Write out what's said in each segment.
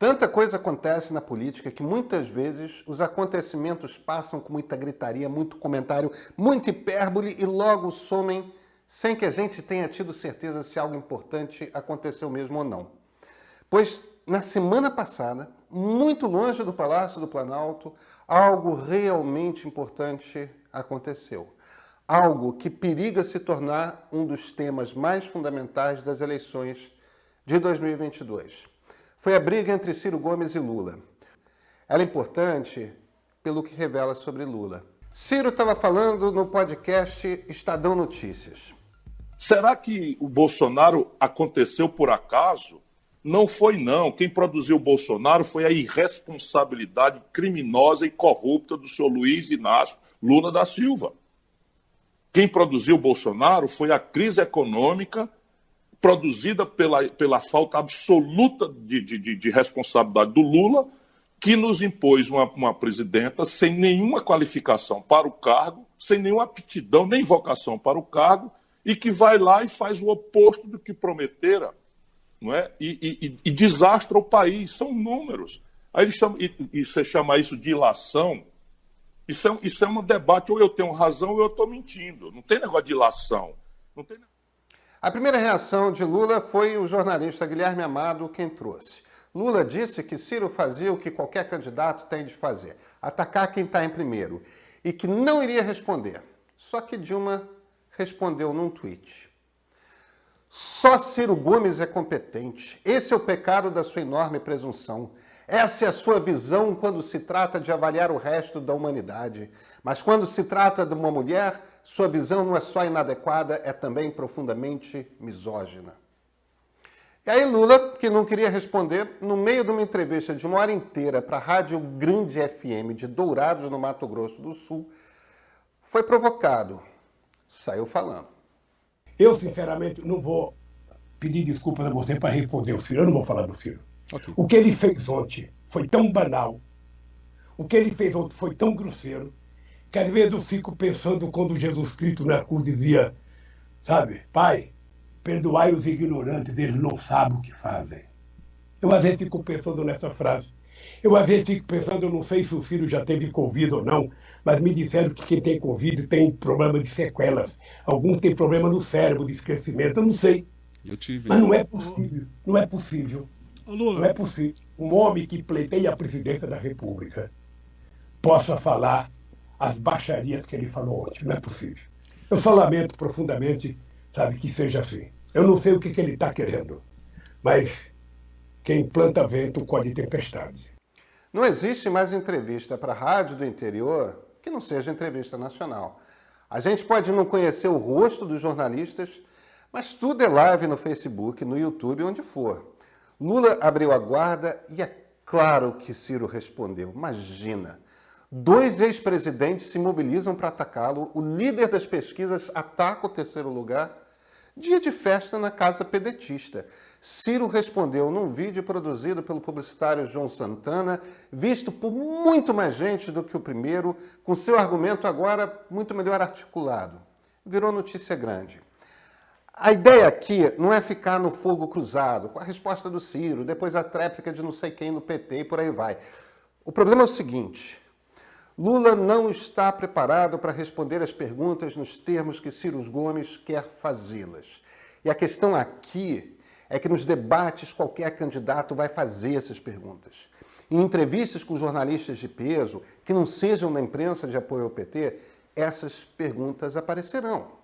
Tanta coisa acontece na política que muitas vezes os acontecimentos passam com muita gritaria, muito comentário, muita hipérbole e logo somem sem que a gente tenha tido certeza se algo importante aconteceu mesmo ou não. Pois na semana passada, muito longe do Palácio do Planalto, algo realmente importante aconteceu. Algo que periga se tornar um dos temas mais fundamentais das eleições de 2022. Foi a briga entre Ciro Gomes e Lula. Ela é importante pelo que revela sobre Lula. Ciro estava falando no podcast Estadão Notícias. Será que o Bolsonaro aconteceu por acaso? Não foi, não. Quem produziu o Bolsonaro foi a irresponsabilidade criminosa e corrupta do senhor Luiz Inácio Lula da Silva. Quem produziu o Bolsonaro foi a crise econômica produzida pela falta absoluta de responsabilidade do Lula, que nos impôs uma presidenta sem nenhuma qualificação para o cargo, sem nenhuma aptidão nem vocação para o cargo, e que vai lá e faz o oposto do que prometera, não é? E desastra o país. São números. Aí você chama isso de ilação. Isso é um debate, ou eu tenho razão ou eu estou mentindo. Não tem negócio de ilação. Não tem... A primeira reação de Lula foi o jornalista Guilherme Amado quem trouxe. Lula disse que Ciro fazia o que qualquer candidato tem de fazer, atacar quem está em primeiro, e que não iria responder. Só que Dilma respondeu num tweet. Só Ciro Gomes é competente. Esse é o pecado da sua enorme presunção. Essa é a sua visão quando se trata de avaliar o resto da humanidade. Mas quando se trata de uma mulher, sua visão não é só inadequada, é também profundamente misógina. E aí Lula, que não queria responder, no meio de uma entrevista de 1 hora inteira para a Rádio Grande FM de Dourados, no Mato Grosso do Sul, foi provocado. Saiu falando. Eu, sinceramente, não vou pedir desculpas a você para responder o Ciro. Eu não vou falar do Ciro. Okay. O que ele fez ontem foi tão banal, o que ele fez ontem foi tão grosseiro, que às vezes eu fico pensando quando Jesus Cristo na cruz dizia, sabe, Pai, perdoai os ignorantes, eles não sabem o que fazem. Eu às vezes fico pensando nessa frase. Eu às vezes fico pensando, eu não sei se o Ciro já teve Covid ou não, mas me disseram que quem tem Covid tem problema de sequelas. Alguns têm problema no cérebro, de esquecimento, eu não sei. Eu tive. Mas não é possível, não é possível. Lula. Não é possível um homem que pleiteia a presidência da República possa falar as baixarias que ele falou ontem. Não é possível. Eu só lamento profundamente, sabe, que seja assim. Eu não sei o que ele está querendo, mas quem planta vento colhe tempestade. Não existe mais entrevista para a rádio do interior que não seja entrevista nacional. A gente pode não conhecer o rosto dos jornalistas, mas tudo é live no Facebook, no YouTube, onde for. Lula abriu a guarda e é claro que Ciro respondeu. Imagina, 2 ex-presidentes se mobilizam para atacá-lo, o líder das pesquisas ataca o terceiro lugar. Dia de festa na casa pedetista. Ciro respondeu num vídeo produzido pelo publicitário João Santana, visto por muito mais gente do que o primeiro, com seu argumento agora muito melhor articulado. Virou notícia grande. A ideia aqui não é ficar no fogo cruzado, com a resposta do Ciro, depois a tréplica de não sei quem no PT e por aí vai. O problema é o seguinte, Lula não está preparado para responder as perguntas nos termos que Ciro Gomes quer fazê-las. E a questão aqui é que nos debates qualquer candidato vai fazer essas perguntas. Em entrevistas com jornalistas de peso, que não sejam da imprensa de apoio ao PT, essas perguntas aparecerão.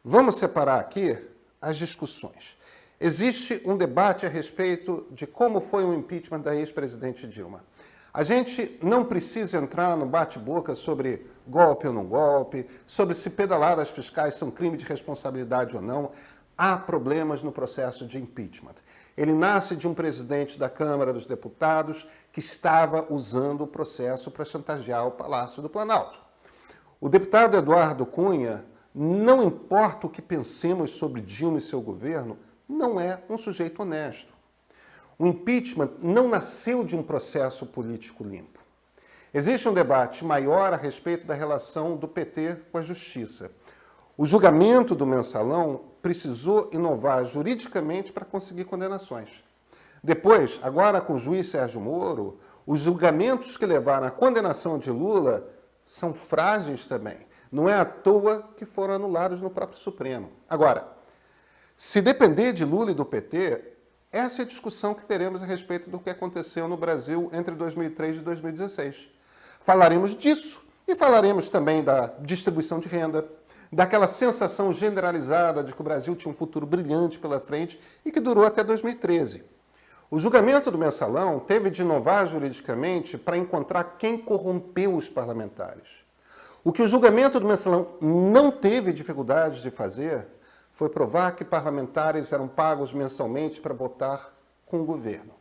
Vamos separar aqui as discussões. Existe um debate a respeito de como foi o impeachment da ex-presidente Dilma. A gente não precisa entrar no bate-boca sobre golpe ou não golpe, sobre se pedaladas fiscais são crime de responsabilidade ou não. Há problemas no processo de impeachment. Ele nasce de um presidente da Câmara dos Deputados que estava usando o processo para chantagear o Palácio do Planalto. O deputado Eduardo Cunha, não importa o que pensemos sobre Dilma e seu governo, não é um sujeito honesto. O impeachment não nasceu de um processo político limpo. Existe um debate maior a respeito da relação do PT com a justiça. O julgamento do mensalão precisou inovar juridicamente para conseguir condenações. Depois, agora com o juiz Sérgio Moro, os julgamentos que levaram à condenação de Lula são frágeis também. Não é à toa que foram anulados no próprio Supremo. Agora, se depender de Lula e do PT, essa é a discussão que teremos a respeito do que aconteceu no Brasil entre 2003 e 2016. Falaremos disso e falaremos também da distribuição de renda, daquela sensação generalizada de que o Brasil tinha um futuro brilhante pela frente e que durou até 2013. O julgamento do Mensalão teve de inovar juridicamente para encontrar quem corrompeu os parlamentares. O que o julgamento do Mensalão não teve dificuldades de fazer foi provar que parlamentares eram pagos mensalmente para votar com o governo.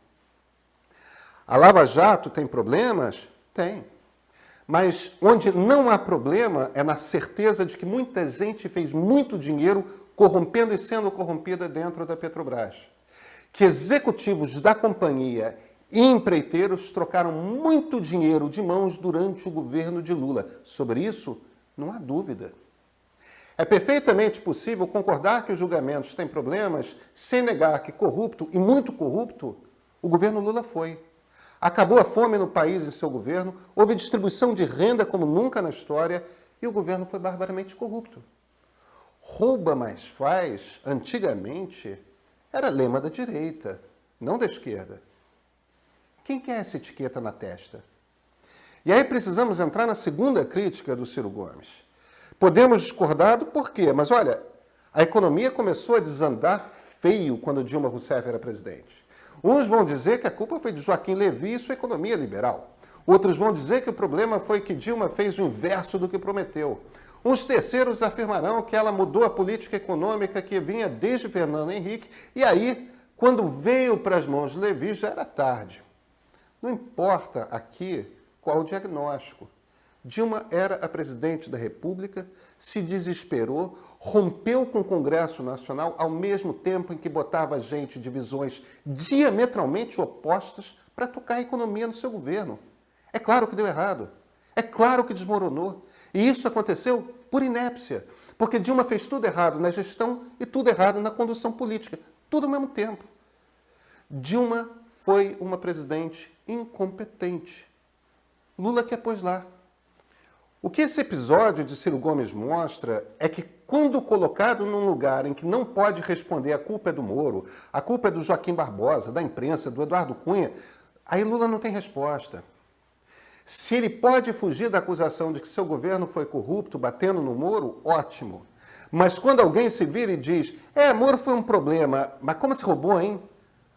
A Lava Jato tem problemas? Tem. Mas onde não há problema é na certeza de que muita gente fez muito dinheiro corrompendo e sendo corrompida dentro da Petrobras. Que executivos da companhia e empreiteiros trocaram muito dinheiro de mãos durante o governo de Lula. Sobre isso, não há dúvida. É perfeitamente possível concordar que os julgamentos têm problemas sem negar que corrupto, e muito corrupto, o governo Lula foi. Acabou a fome no país em seu governo, houve distribuição de renda como nunca na história e o governo foi barbaramente corrupto. Rouba, mas faz, antigamente, era lema da direita, não da esquerda. Quem quer essa etiqueta na testa? E aí precisamos entrar na segunda crítica do Ciro Gomes. Podemos discordar do porquê, mas olha, a economia começou a desandar feio quando Dilma Rousseff era presidente. Uns vão dizer que a culpa foi de Joaquim Levy e sua economia liberal. Outros vão dizer que o problema foi que Dilma fez o inverso do que prometeu. Uns terceiros afirmarão que ela mudou a política econômica que vinha desde Fernando Henrique, e aí, quando veio para as mãos de Levy, já era tarde. Não importa aqui qual o diagnóstico. Dilma era a presidente da República, se desesperou, rompeu com o Congresso Nacional ao mesmo tempo em que botava gente de visões diametralmente opostas para tocar a economia no seu governo. É claro que deu errado. É claro que desmoronou. E isso aconteceu por inépcia, porque Dilma fez tudo errado na gestão e tudo errado na condução política, tudo ao mesmo tempo. Dilma foi uma presidente incompetente. Lula que a pôs lá. O que esse episódio de Ciro Gomes mostra é que, quando colocado num lugar em que não pode responder a culpa é do Moro, a culpa é do Joaquim Barbosa, da imprensa, do Eduardo Cunha, aí Lula não tem resposta. Se ele pode fugir da acusação de que seu governo foi corrupto, batendo no Moro, ótimo. Mas quando alguém se vira e diz, Moro foi um problema, mas como se roubou, hein?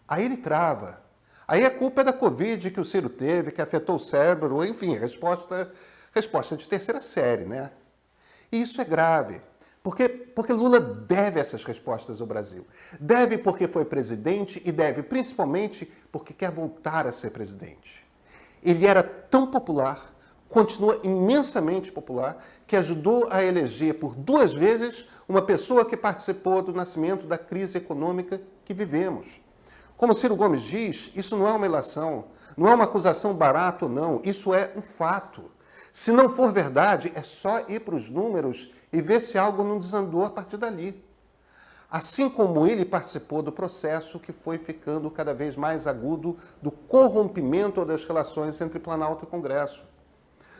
Aí ele trava. Aí a culpa é da Covid que o Ciro teve, que afetou o cérebro, enfim, resposta de terceira série, né? E isso é grave, porque Lula deve essas respostas ao Brasil. Deve porque foi presidente e deve principalmente porque quer voltar a ser presidente. Ele era tão popular, continua imensamente popular, que ajudou a eleger por 2 vezes uma pessoa que participou do nascimento da crise econômica que vivemos. Como Ciro Gomes diz, isso não é uma ilação, não é uma acusação barata ou não, isso é um fato. Se não for verdade, é só ir para os números e ver se algo não desandou a partir dali. Assim como ele participou do processo que foi ficando cada vez mais agudo do corrompimento das relações entre Planalto e Congresso.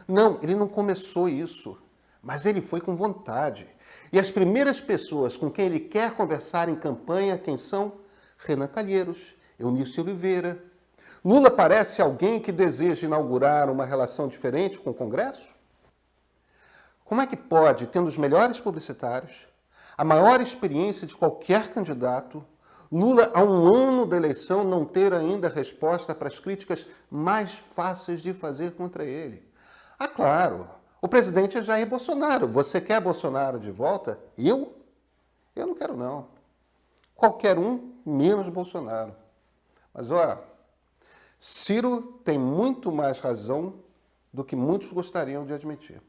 Não, ele não começou isso, mas ele foi com vontade. E as primeiras pessoas com quem ele quer conversar em campanha, quem são? Renan Calheiros, Eunice Oliveira. Lula parece alguém que deseja inaugurar uma relação diferente com o Congresso? Como é que pode, tendo os melhores publicitários, a maior experiência de qualquer candidato, Lula, a 1 ano da eleição, não ter ainda resposta para as críticas mais fáceis de fazer contra ele? Ah, claro, o presidente é Jair Bolsonaro. Você quer Bolsonaro de volta? Eu? Eu não quero, não. Qualquer um, menos Bolsonaro. Mas, Ciro tem muito mais razão do que muitos gostariam de admitir.